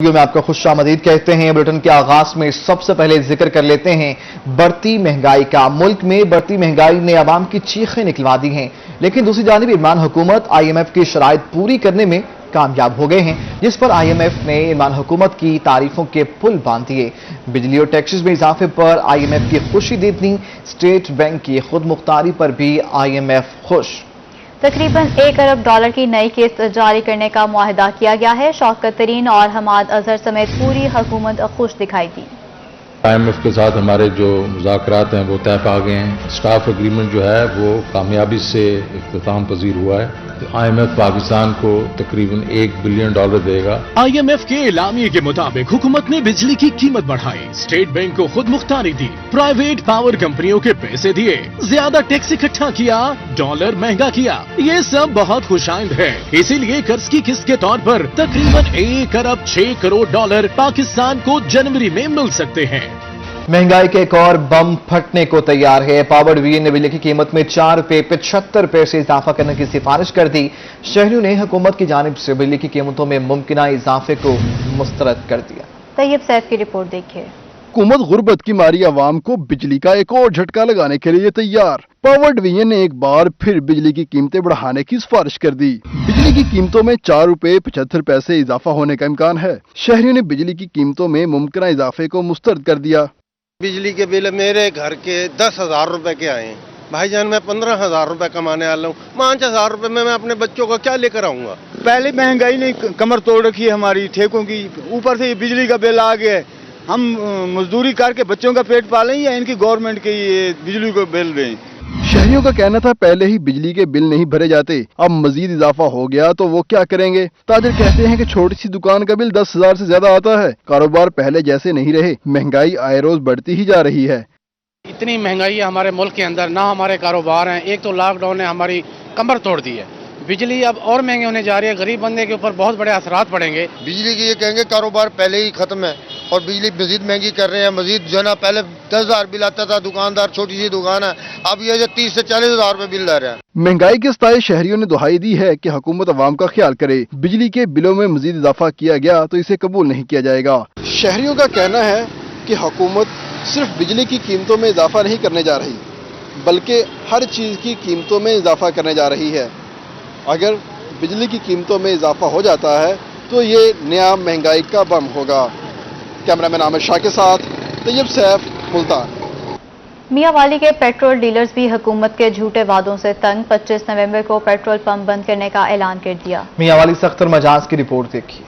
Video میں آپ کا خوش آمدید کہتے ہیں۔ بلیٹن کے آغاز میں سب سے پہلے ذکر کر لیتے ہیں بڑھتی مہنگائی کا۔ ملک میں بڑھتی مہنگائی نے عوام کی چیخیں نکلوا دی ہیں، لیکن دوسری جانب عمران حکومت آئی ایم ایف کی شرائط پوری کرنے میں کامیاب ہو گئے ہیں، جس پر آئی ایم ایف نے عمران حکومت کی تعریفوں کے پل باندھ دیے۔ بجلی اور ٹیکسز میں اضافے پر آئی ایم ایف کی خوشی دیدنی، اسٹیٹ بینک کی خود مختاری پر بھی آئی ایم ایف خوش۔ تقریباً $1 ارب کی نئی قسط جاری کرنے کا معاہدہ کیا گیا ہے۔ شوکت ترین اور حماد اظہر سمیت پوری حکومت خوش دکھائی دی۔ آئی ایم ایف کے ساتھ ہمارے جو مذاکرات ہیں وہ طے پا گئے ہیں۔ اسٹاف اگریمنٹ جو ہے وہ کامیابی سے اختتام پذیر ہوا ہے۔ آئی ایم ایف پاکستان کو تقریباً $1 بلین دے گا۔ آئی ایم ایف کے اعلامیے کے مطابق حکومت نے بجلی کی قیمت بڑھائی، اسٹیٹ بینک کو خود مختاری دی، پرائیویٹ پاور کمپنیوں کے پیسے دیے، زیادہ ٹیکس اکٹھا کیا، ڈالر مہنگا کیا۔ یہ سب بہت خوش آئند ہے، اسی لیے قرض کی قسط کے طور پر تقریباً $1 ارب 6 کروڑ پاکستان کو جنوری میں مل سکتے ہیں۔ مہنگائی کے ایک اور بم پھٹنے کو تیار ہے۔ پاور ڈویژن نے بجلی کی قیمت میں ₹4.75 اضافہ کرنے کی سفارش کر دی۔ شہریوں نے حکومت کی جانب سے بجلی کی قیمتوں میں ممکنہ اضافے کو مسترد کر دیا۔ طیب سیف کی رپورٹ دیکھیے۔ حکومت غربت کی ماری عوام کو بجلی کا ایک اور جھٹکا لگانے کے لیے تیار۔ پاور ڈویژن نے ایک بار پھر بجلی کی قیمتیں بڑھانے کی سفارش کر دی۔ بجلی کی قیمتوں میں ₹4.75 اضافہ ہونے کا امکان ہے۔ شہریوں نے بجلی کی قیمتوں میں ممکنہ اضافے کو مسترد کر دیا۔ بجلی کے بل میرے گھر کے ₹10,000 کے آئے ہیں بھائی جان، میں ₹15,000 کمانے والا ہوں۔ 5,000 میں اپنے بچوں کو کیا لے کر آؤں گا؟ پہلے مہنگائی نے کمر توڑ رکھی ہے ہماری ٹھیکوں کی، اوپر سے یہ بجلی کا بل آ گیا ہے۔ ہم مزدوری کر کے بچوں کا پیٹ پالیں یا ان کی گورنمنٹ کے یہ بجلی کو بل دیں؟ شہریوں کا کہنا تھا پہلے ہی بجلی کے بل نہیں بھرے جاتے، اب مزید اضافہ ہو گیا تو وہ کیا کریں گے۔ تاجر کہتے ہیں کہ چھوٹی سی دکان کا بل 10,000 سے زیادہ آتا ہے۔ کاروبار پہلے جیسے نہیں رہے، مہنگائی آئے روز بڑھتی ہی جا رہی ہے۔ اتنی مہنگائی ہے ہمارے ملک کے اندر، نہ ہمارے کاروبار ہیں۔ ایک تو لاک ڈاؤن نے ہماری کمر توڑ دی ہے، بجلی اب اور مہنگی ہونے جا رہی ہے، غریب بندے کے اوپر بہت بڑے اثرات پڑیں گے۔ بجلی کی یہ کہیں گے کاروبار پہلے ہی ختم ہے اور بجلی مزید مہنگی کر رہے ہیں۔ مزید جو ہے نا، پہلے 10,000 بل آتا تھا، دکاندار چھوٹی سی دکان ہے، اب یہ 30,000 سے 40,000 بل لے رہے ہیں۔ مہنگائی کے ستائے شہریوں نے دہائی دی ہے کہ حکومت عوام کا خیال کرے۔ بجلی کے بلوں میں مزید اضافہ کیا گیا تو اسے قبول نہیں کیا جائے گا۔ شہریوں کا کہنا ہے کہ حکومت صرف بجلی کی قیمتوں میں اضافہ نہیں کرنے جا رہی، بلکہ ہر چیز کی قیمتوں میں اضافہ کرنے جا رہی ہے۔ اگر بجلی کی قیمتوں میں اضافہ ہو جاتا ہے تو یہ نیا مہنگائی کا بم ہوگا۔ کیمرہ مین عامر شاہ کے ساتھ طیب سیف، ملتان۔ میاں والی کے پیٹرول ڈیلرز بھی حکومت کے جھوٹے وعدوں سے تنگ۔ 25 نومبر کو پیٹرول پمپ بند کرنے کا اعلان کر دیا۔ میاں والی سے اختر مجاز کی رپورٹ دیکھیے۔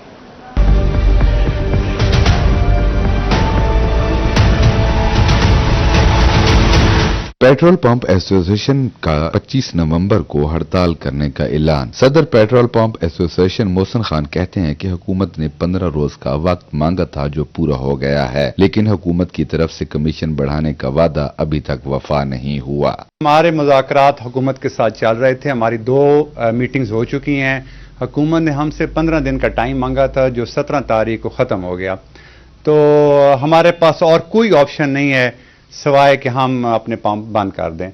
پیٹرول پمپ ایسوسی ایشن کا 25 نومبر کو ہڑتال کرنے کا اعلان۔ صدر پیٹرول پمپ ایسوسی ایشن محسن خان کہتے ہیں کہ حکومت نے 15 روز کا وقت مانگا تھا جو پورا ہو گیا ہے، لیکن حکومت کی طرف سے کمیشن بڑھانے کا وعدہ ابھی تک وفا نہیں ہوا۔ ہمارے مذاکرات حکومت کے ساتھ چل رہے تھے، ہماری 2 میٹنگز ہو چکی ہیں۔ حکومت نے ہم سے 15 دن کا ٹائم مانگا تھا جو 17 تاریخ کو ختم ہو گیا، تو ہمارے پاس اور کوئی آپشن نہیں ہے سوائے کہ ہم اپنے پمپ بند کر دیں۔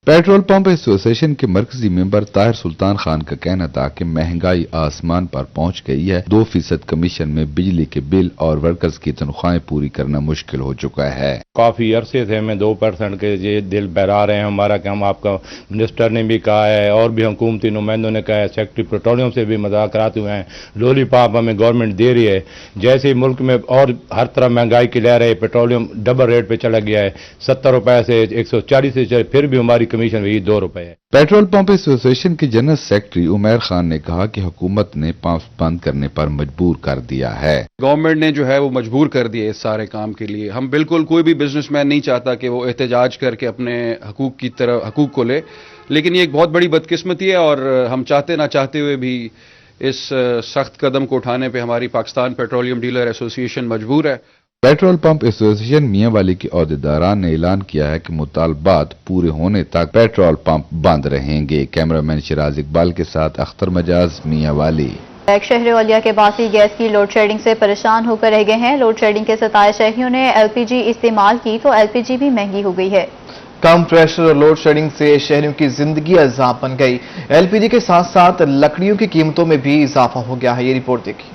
پیٹرول پمپ ایسوسی ایشن کے مرکزی ممبر طاہر سلطان خان کا کہنا تھا کہ مہنگائی آسمان پر پہنچ گئی ہے، 2% کمیشن میں بجلی کے بل اور ورکرز کی تنخواہیں پوری کرنا مشکل ہو چکا ہے۔ کافی عرصے سے ہمیں 2% کے یہ دل بہلا رہے ہیں ہمارا کہ ہم آپ کا منسٹر نے بھی کہا ہے اور بھی حکومتی نمائندوں نے کہا ہے، سیکٹری پیٹرولیم سے بھی مذاکرات ہوئے ہیں، لولی پاپ ہمیں گورنمنٹ دے رہی ہے۔ جیسے ملک میں اور ہر طرح مہنگائی کی لہر ہے، پیٹرولیم ڈبل ریٹ پہ چلا گیا ہے، ₹70 سے 140 سے چلے، پھر بھی ہماری کمیشن وہی ₹2 ہے۔ پیٹرول پمپ ایسوسی ایشن کے جنرل سیکرٹری عمیر خان نے کہا کہ حکومت نے پمپ بند کرنے پر مجبور کر دیا ہے۔ گورنمنٹ نے جو ہے وہ مجبور کر دیا اس سارے کام کے لیے۔ ہم بالکل کوئی بھی بزنس مین نہیں چاہتا کہ وہ احتجاج کر کے اپنے حقوق کو لے، لیکن یہ ایک بہت بڑی بدقسمتی ہے اور ہم چاہتے نہ چاہتے ہوئے بھی اس سخت قدم کو اٹھانے پہ ہماری پاکستان پیٹرولیم ڈیلر ایسوسی ایشن مجبور ہے۔ پیٹرول پمپ ایسوسی ایشن میاں والی کے عہدیداران نے اعلان کیا ہے کہ مطالبات پورے ہونے تک پیٹرول پمپ بند رہیں گے۔ کیمرہ مین شراز اقبال کے ساتھ اختر مجاز، میاں والی۔ ایک شہر اولیا کے باسی گیس کی لوڈ شیڈنگ سے پریشان ہو کر رہ گئے ہیں۔ لوڈ شیڈنگ کے ستائے شہریوں نے LPG استعمال کی تو LPG بھی مہنگی ہو گئی ہے۔ کم پریشر اور لوڈ شیڈنگ سے شہریوں کی زندگی عذاب بن گئی۔ LPG کے ساتھ ساتھ لکڑیوں کی قیمتوں میں بھی اضافہ ہو گیا ہے۔ یہ رپورٹ دیکھیے۔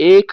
1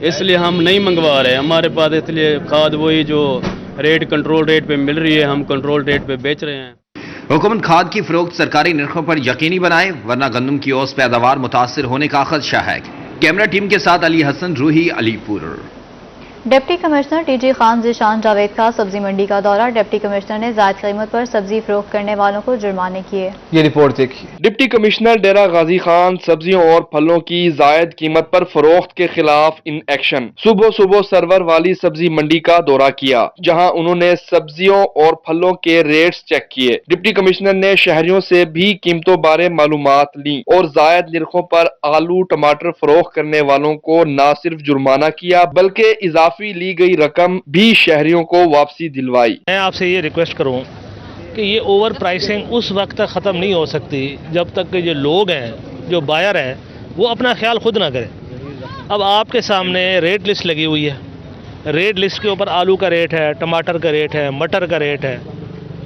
اس لیے ہم نہیں منگوا رہے. ہمارے پاس اس لیے کھاد وہی جو ریٹ کنٹرول ریٹ پہ مل رہی ہے, ہم کنٹرول ریٹ پہ بیچ رہے ہیں. حکومت کھاد کی فروخت سرکاری نرخوں پر یقینی بنائے ورنہ گندم کی اوسط پیداوار متاثر ہونے کا خدشہ ہے. کیمرہ ٹیم کے ساتھ علی حسن Rouhi, Alipur. Deputy commissioner T G Khan Zeeshan Javed کا سبزی منڈی کا دورہ. ڈپٹی کمشنر نے زائد قیمت پر سبزی فروخت کرنے والوں کو جرمانے کیے. یہ رپورٹ دیکھیے. ڈپٹی کمشنر ڈیرہ غازی خان سبزیوں اور پھلوں کی زائد قیمت پر فروخت کے خلاف ان ایکشن. صبح سرور والی سبزی منڈی کا دورہ کیا جہاں انہوں نے سبزیوں اور پھلوں کے ریٹس چیک کیے. ڈپٹی کمشنر نے شہریوں سے بھی قیمتوں بارے معلومات لیں اور زائد نرخوں پر آلو ٹماٹر فروخت کرنے والوں کو نہ صرف جرمانہ کیا بلکہ اضافی لی گئی رقم بھی شہریوں کو واپسی دلوائی. میں آپ سے یہ ریکویسٹ کروں کہ یہ اوور پرائسنگ اس وقت تک ختم نہیں ہو سکتی جب تک کہ جو لوگ ہیں, جو بائر ہیں, وہ اپنا خیال خود نہ کریں. اب آپ کے سامنے ریٹ لسٹ لگی ہوئی ہے. ریٹ لسٹ کے اوپر آلو کا ریٹ ہے, ٹماٹر کا ریٹ ہے, مٹر کا ریٹ ہے,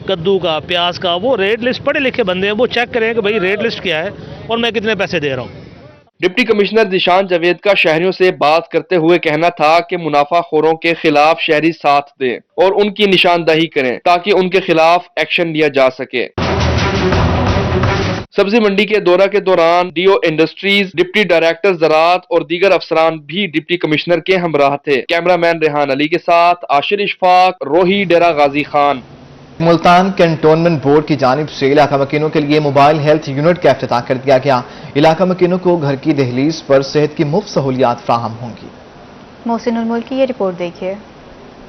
کدو کا, پیاز کا. وہ ریٹ لسٹ پڑھے لکھے بندے ہیں, وہ چیک کریں کہ بھئی ریٹ لسٹ کیا ہے اور میں کتنے پیسے دے رہا ہوں. ڈپٹی کمشنر ذیشان جاوید کا شہریوں سے بات کرتے ہوئے کہنا تھا کہ منافع خوروں کے خلاف شہری ساتھ دیں اور ان کی نشاندہی کریں تاکہ ان کے خلاف ایکشن لیا جا سکے. سبزی منڈی کے دورہ کے دوران D O industries, deputy director زراعت اور دیگر افسران بھی ڈپٹی کمشنر کے ہمراہ تھے. کیمرہ مین ریحان علی کے ساتھ عاشر اشفاق, روحی, ڈیرہ غازی خان. ملتان کنٹونمنٹ بورڈ کی جانب سے علاقہ مکینوں کے لیے موبائل ہیلتھ یونٹ کا افتتاح کر دیا گیا. علاقہ مکینوں کو گھر کی دہلیز پر صحت کی مفت سہولیات فراہم ہوں گی. محسن الملک کی یہ رپورٹ دیکھیے.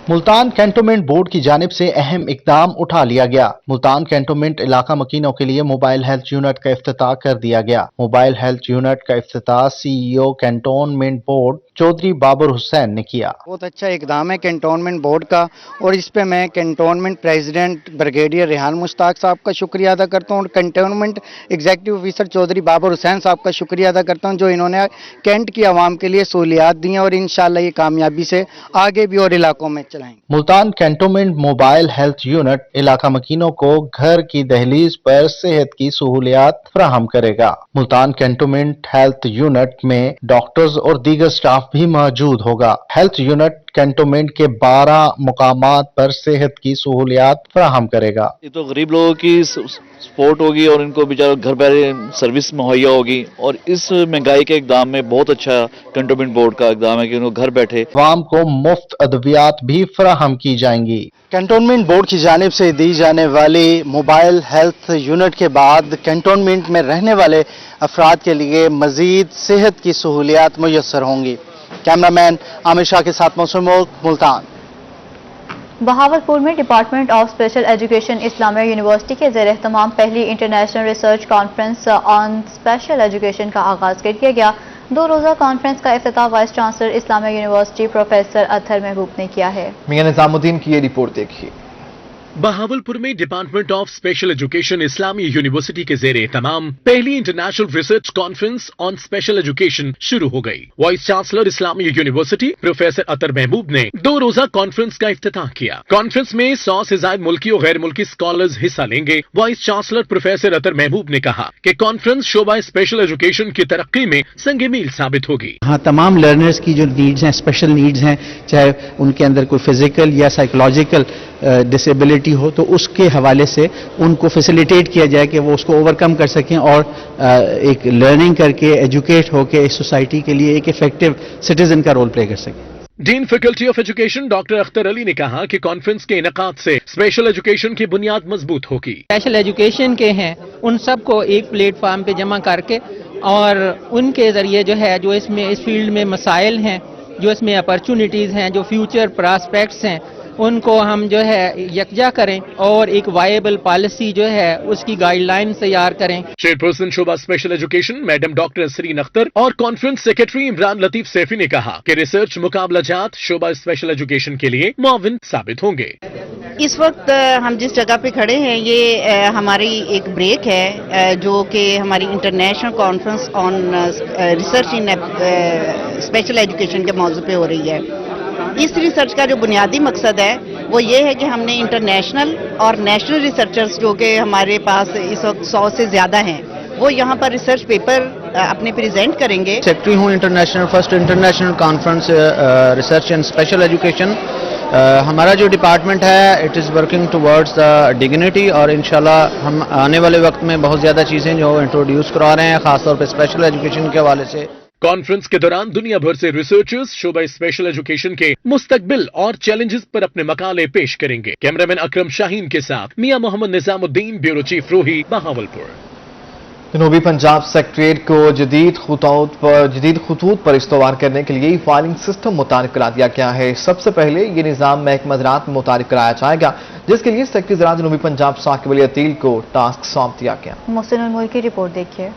ملتان کینٹونمنٹ بورڈ کی جانب سے اہم اقدام اٹھا لیا گیا. ملتان کینٹونمنٹ علاقہ مکینوں کے لیے موبائل ہیلتھ یونٹ کا افتتاح کر دیا گیا. موبائل ہیلتھ یونٹ کا افتتاح سی ای او کینٹونمنٹ بورڈ چودھری بابر حسین نے کیا. بہت اچھا اقدام ہے کینٹونمنٹ بورڈ کا اور اس پہ میں cantonment president brigadier Rehan Mushtaq صاحب کا شکریہ ادا کرتا ہوں اور cantonment executive officer Chaudhry Babar Hussain صاحب کا شکریہ ادا کرتا ہوں جو انہوں نے کینٹ کی عوام کے لیے سہولیات دی ہیں اور انشاءاللہ یہ کامیابی سے آگے بھی اور علاقوں میں چلائیں. Multan cantonment mobile health unit علاقہ مکینوں کو گھر کی دہلیز پر صحت کی سہولیات فراہم کرے گا. ملتان کینٹونمنٹ ہیلتھ یونٹ میں ڈاکٹرز اور دیگر سٹاف بھی موجود ہوگا. ہیلتھ یونٹ کینٹونمنٹ کے 12 مقامات پر صحت کی سہولیات فراہم کرے گا. یہ تو غریب لوگوں کی سپورٹ ہوگی اور ان کو بیچاروں گھر بیٹھے سروس مہیا ہوگی اور اس مہنگائی کے اقدام میں بہت اچھا کنٹونمنٹ بورڈ کا اقدام ہے کہ ان کو گھر بیٹھے عوام کو مفت ادویات بھی فراہم کی جائیں گی. کینٹونمنٹ بورڈ کی جانب سے دی جانے والی موبائل ہیلتھ یونٹ کے بعد کینٹونمنٹ میں رہنے والے افراد کے لیے مزید صحت کی سہولیات میسر ہوں گی. کیمرہ مین عامر شاہ کے ساتھ محسن ملک, ملتان. بہاولپور میں department of special education Islamia university کے زیر اہتمام پہلی international research conference on special education کا آغاز کر دیا گیا. 2 روزہ کانفرنس کا افتتاح وائس چانسلر اسلامیہ یونیورسٹی پروفیسر اطہر محبوب نے کیا ہے. میاں نظام الدین کی یہ رپورٹ دیکھیے. بہاولپور میں ڈپارٹمنٹ آف اسپیشل ایجوکیشن اسلامی یونیورسٹی کے زیر اہتمام پہلی international research conference on special education شروع ہو گئی. وائس چانسلر اسلامی یونیورسٹی پروفیسر اطہر محبوب نے 2 روزہ کانفرنس کا افتتاح کیا. کانفرنس میں 100 سے زائد ملکی اور غیر ملکی اسکالرز حصہ لیں گے. وائس چانسلر پروفیسر اطہر محبوب نے کہا کہ کانفرنس شعبہ اسپیشل ایجوکیشن کی ترقی میں سنگ میل ثابت ہوگی. ہاں, تمام لرنرز کی جو نیڈز ہیں, اسپیشل نیڈز ہیں, چاہے ان کے اندر کوئی فزیکل یا سائیکولوجیکل ڈسیبلٹی ہو تو اس کے حوالے سے ان کو فیسیلیٹیٹ کیا جائے کہ وہ اس کو اوورکم کر سکیں اور ایک لرننگ کر کے ایجوکیٹ ہو کے سوسائٹی کے لیے ایک افیکٹو سٹیزن کا رول پلے کر سکیں. Dean faculty of education doctor Akhtar Ali نے کہا کہ کانفرنس کے انعقاد سے اسپیشل ایجوکیشن کی بنیاد مضبوط ہوگی. اسپیشل ایجوکیشن کے ہیں ان سب کو ایک پلیٹ فارم پہ جمع کر کے اور ان کے ذریعے جو ہے جو اس فیلڈ میں مسائل ہیں, جو اس میں اپرچونٹیز ہیں, جو فیوچر پراسپیکٹس ہیں, ان کو ہم جو ہے یکجا کریں اور ایک وائبل پالیسی جو ہے اس کی گائیڈ لائن تیار کریں. چیئرپرسن شعبہ special education madam doctor Sareen Akhtar اور کانفرنس سیکرٹری عمران لطیف سیفی نے کہا کہ ریسرچ مقابلہ جات شعبہ اسپیشل ایجوکیشن کے لیے معاون ثابت ہوں گے. اس وقت ہم جس جگہ پہ کھڑے ہیں یہ ہماری ایک بریک ہے جو کہ ہماری international conference on research in special education کے موضوع پہ ہو رہی ہے. اس ریسرچ کا جو بنیادی مقصد ہے وہ یہ ہے کہ ہم نے انٹرنیشنل اور نیشنل ریسرچرز جو کہ ہمارے پاس اس وقت 100 سے زیادہ ہیں وہ یہاں پر ریسرچ پیپر اپنے پریزنٹ کریں گے. سیکرٹری ہوں first international conference research and special education. ہمارا جو ڈپارٹمنٹ ہے it is working towards the dignity اور انشاءاللہ ہم آنے والے وقت میں بہت زیادہ چیزیں جو انٹروڈیوس کروا رہے ہیں خاص طور پہ اسپیشل ایجوکیشن کے حوالے سے. کانفرنس کے دوران دنیا بھر سے ریسرچرز شعبہ اسپیشل ایجوکیشن کے مستقبل اور چیلنجز پر اپنے مقالے پیش کریں گے. کیمرامین اکرم شاہین کے ساتھ میاں محمد نظام الدین، بیورو چیف روہی، بہاولپور. جنوبی پنجاب سیکریٹریٹ کو جدید خطوط پر استوار کرنے کے لیے فائلنگ سسٹم متعارف کرا دیا گیا ہے. سب سے پہلے یہ نظام محکمہ زراعت میں متعارف کرایا جائے گا، جس کے لیے سیکرٹری زراعت جنوبی پنجاب ثاقب علی عتیل کو ٹاسک سونپ دیا گیا. محسن الملک کی رپورٹ دیکھیے.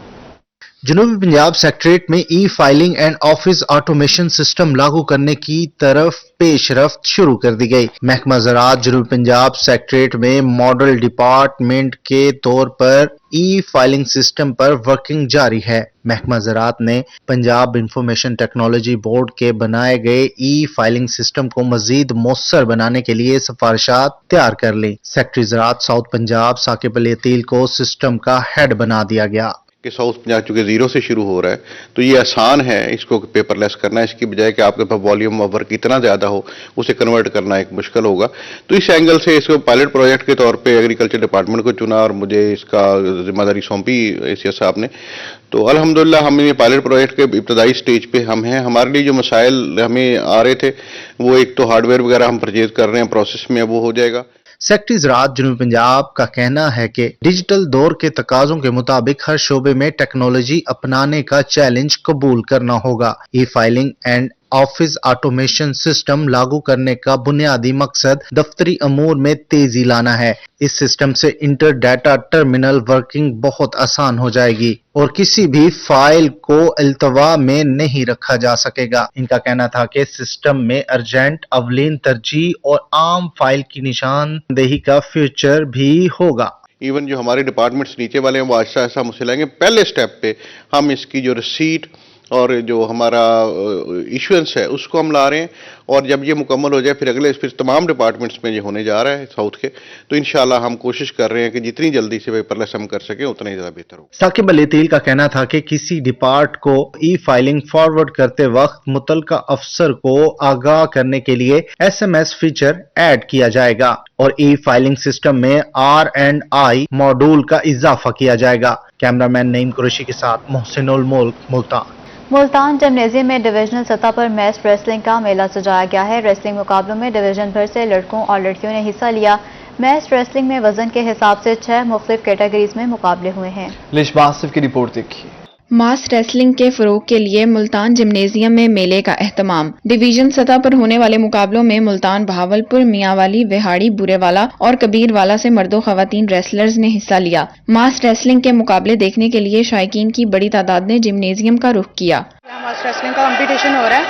جنوبی پنجاب سیکریٹریٹ میں e filing and office automation system لاگو کرنے کی طرف پیش رفت شروع کر دی گئی. محکمہ زراعت جنوبی پنجاب سیکریٹریٹ میں ماڈل ڈپارٹمنٹ کے طور پر ای فائلنگ سسٹم پر ورکنگ جاری ہے. محکمہ زراعت نے پنجاب انفارمیشن ٹیکنالوجی بورڈ کے بنائے گئے ای فائلنگ سسٹم کو مزید مؤثر بنانے کے لیے سفارشات تیار کر لی. سیکرٹری زراعت ساؤتھ پنجاب ثاقب علی عتیل کو سسٹم کا ہیڈ بنا دیا گیا. کہ ساؤتھ پنجاب چونکہ زیرو سے شروع ہو رہا ہے تو یہ آسان ہے اس کو پیپر لیس کرنا، اس کی بجائے کہ آپ کے پاس والیوم آف ورک اتنا زیادہ ہو اسے کنورٹ کرنا ایک مشکل ہوگا. تو اس اینگل سے اس کو پائلٹ پروجیکٹ کے طور پہ ایگریکلچر ڈپارٹمنٹ کو چنا اور مجھے اس کا ذمہ داری سونپی ACS صاحب نے. تو الحمدللہ ہم یہ پائلٹ پروجیکٹ کے ابتدائی سٹیج پہ ہم ہیں. ہمارے لیے جو مسائل ہمیں آ رہے تھے وہ ایک تو ہارڈ ویئر وغیرہ ہم پرچیز کر رہے ہیں، پروسیس میں وہ ہو جائے گا. سیکرٹری زراعت جنوبی پنجاب کا کہنا ہے کہ ڈیجیٹل دور کے تقاضوں کے مطابق ہر شعبے میں ٹیکنالوجی اپنانے کا چیلنج قبول کرنا ہوگا. E filing and office automation system لاگو کرنے کا بنیادی مقصد دفتری امور میں تیزی لانا ہے. اس سسٹم سے انٹر ڈیٹا ٹرمینل ورکنگ بہت آسان ہو جائے گی اور کسی بھی فائل کو التوا میں نہیں رکھا جا سکے گا. ان کا کہنا تھا کہ سسٹم میں ارجنٹ، اولین ترجیح اور عام فائل کی نشاندہی کا فیچر بھی ہوگا. ایون جو ہمارے ڈپارٹمنٹس نیچے والے ہیں وہ آہستہ آہستہ ہم اسے لائیں گے. پہلے سٹیپ پہ ہم اس کی جو ریسیٹ اور جو ہمارا ایشوئنس ہے اس کو ہم لا رہے ہیں، اور جب یہ مکمل ہو جائے پھر تمام ڈپارٹمنٹس میں یہ ہونے جا رہا ہے ساؤتھ کے. تو انشاءاللہ ہم کوشش کر رہے ہیں کہ جتنی جلدی سے پیپر لیس ہم کر سکیں اتنا ہی زیادہ بہتر ہو. ثاقب علی عتیل کا کہنا تھا کہ کسی ڈپارٹ کو ای فائلنگ فارورڈ کرتے وقت متعلقہ افسر کو آگاہ کرنے کے لیے SMS فیچر ایڈ کیا جائے گا اور ای فائلنگ سسٹم میں R&I ماڈول کا اضافہ کیا جائے گا. کیمرامین نعیم قریشی کے ساتھ محسن الملک، ملتان. ملتان جمنیزیم میں ڈویژنل سطح پر میس ریسلنگ کا میلہ سجایا گیا ہے. ریسلنگ مقابلوں میں ڈویژن بھر سے لڑکوں اور لڑکیوں نے حصہ لیا. میس ریسلنگ میں وزن کے حساب سے 6 مختلف کیٹیگریز میں مقابلے ہوئے ہیں. لشبہ آصف کی رپورٹ دیکھیے. ماس ریسلنگ کے فروغ کے لیے ملتان جمنیزیم میں میلے کا اہتمام. ڈویژن سطح پر ہونے والے مقابلوں میں ملتان، بہاولپور، میاں والی، وہاڑی، بورے والا اور کبیر والا سے مرد و خواتین ریسلرز نے حصہ لیا. ماس ریسلنگ کے مقابلے دیکھنے کے لیے شائقین کی بڑی تعداد نے جمنیزیم کا رخ کیا. ماس ریسلنگ کا کمپٹیشن ہو رہا ہے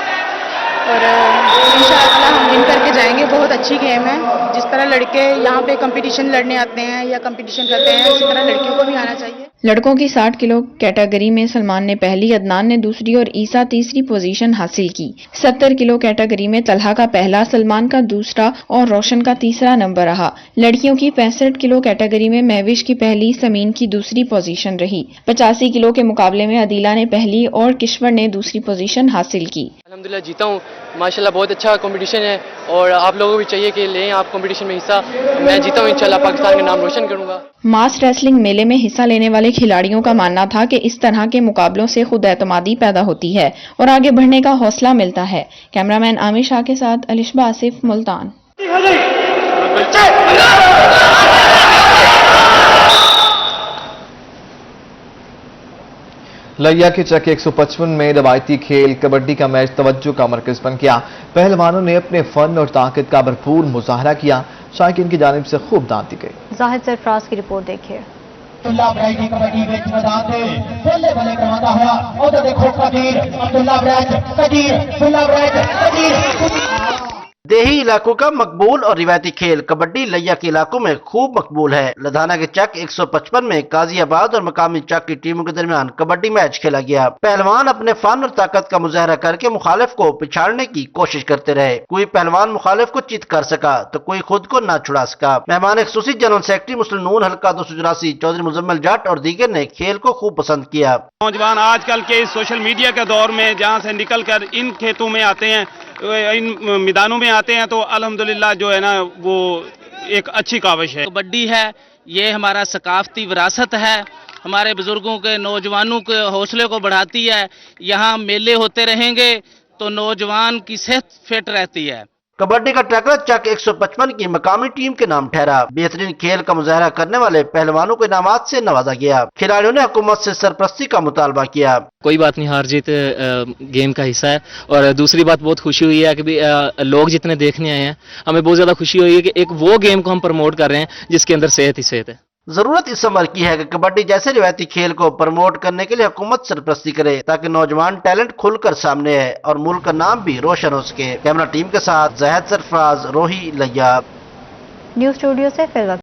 اور انشاءاللہ ہم ون کر کے جائیں گے. بہت اچھی گیم ہے. جس طرح لڑکے یہاں پہ کمپٹیشن لڑنے آتے ہیں یا کمپٹیشن کرتے ہیں اسی طرح لڑکیوں کو بھی آنا چاہیے. لڑکوں کی 60 کلو کیٹیگری میں سلمان نے پہلی، عدنان نے دوسری اور عیسیٰ تیسری پوزیشن حاصل کی. 70 کلو کیٹیگری میں طلحہ کا پہلا، سلمان کا دوسرا اور روشن کا تیسرا نمبر رہا. لڑکیوں کی 65 کلو کیٹیگری میں مہوش کی پہلی، سمین کی دوسری پوزیشن رہی. 85 کلو کے مقابلے میں عدیلہ نے پہلی اور کشور نے دوسری پوزیشن حاصل کی. الحمدللہ جیتا ہوں. ماشاءاللہ بہت اچھا کمپٹیشن ہے اور آپ لوگوں کو بھی چاہیے کہ لیں آپ کمپٹیشن میں حصہ. میں جیتا ہوں، انشاءاللہ پاکستان کا نام روشن کروں گا. ماس ریسلنگ میلے میں حصہ لینے والے کھلاڑیوں کا ماننا تھا کہ اس طرح کے مقابلوں سے خود اعتمادی پیدا ہوتی ہے اور آگے بڑھنے کا حوصلہ ملتا ہے. کیمرامین عامر شاہ کے ساتھ الشبہ آصف، ملتان. لیا کے چک 155 میں روایتی کھیل کبڈی کا میچ توجہ کا مرکز بن گیا. پہلوانوں نے اپنے فن اور طاقت کا بھرپور مظاہرہ کیا. شائقین کی جانب سے خوب داد دی گئی. زاہد سرفراز کی رپورٹ دیکھیے. دیہی علاقوں کا مقبول اور روایتی کھیل کبڈی لیا کے علاقوں میں خوب مقبول ہے۔ لدھانہ کے چک 155 میں قاضی آباد اور مقامی چک کی ٹیموں کے درمیان کبڈی میچ کھیلا گیا۔ پہلوان اپنے فن اور طاقت کا مظاہرہ کر کے مخالف کو پچھاڑنے کی کوشش کرتے رہے۔ کوئی پہلوان مخالف کو چیت کر سکا تو کوئی خود کو نہ چھڑا سکا۔ مہمان خصوصی جنرل سیکرٹری مسلم نون حلقہ 284 چودھری مزمل جٹ اور دیگر نے کھیل کو خوب پسند کیا۔ نوجوان آج کل کے سوشل میڈیا کے دور میں جہاں سے نکل کر ان کھیتوں میں آتے ہیں، ان میدانوں میں آتے ہیں، تو الحمدللہ جو ہے نا وہ ایک اچھی کاوش ہے۔ کبڈی ہے، یہ ہمارا ثقافتی وراثت ہے، ہمارے بزرگوں کے نوجوانوں کے حوصلے کو بڑھاتی ہے۔ یہاں میلے ہوتے رہیں گے تو نوجوان کی صحت فٹ رہتی ہے۔ کبڈی کا ٹیکرا چک 155 کی مقامی ٹیم کے نام ٹھہرا۔ بہترین کھیل کا مظاہرہ کرنے والے پہلوانوں کو انعامات سے نوازا گیا۔ کھلاڑیوں نے حکومت سے سرپرستی کا مطالبہ کیا۔ کوئی بات نہیں، ہار جیت گیم کا حصہ ہے، اور دوسری بات بہت خوشی ہوئی ہے کہ لوگ جتنے دیکھنے آئے ہیں، ہمیں بہت زیادہ خوشی ہوئی ہے کہ ایک وہ گیم کو ہم پروموٹ کر رہے ہیں جس کے اندر صحت ہی صحت ہے۔ ضرورت اس عمر کی ہے کہ کبڈی جیسے روایتی کھیل کو پروموٹ کرنے کے لیے حکومت سرپرستی کرے تاکہ نوجوان ٹیلنٹ کھل کر سامنے آئے اور ملک کا نام بھی روشن ہو سکے۔ کیمرہ ٹیم کے ساتھ زاہد سرفراز، روہی لیا۔ نیوز اسٹوڈیو سے فی الوقت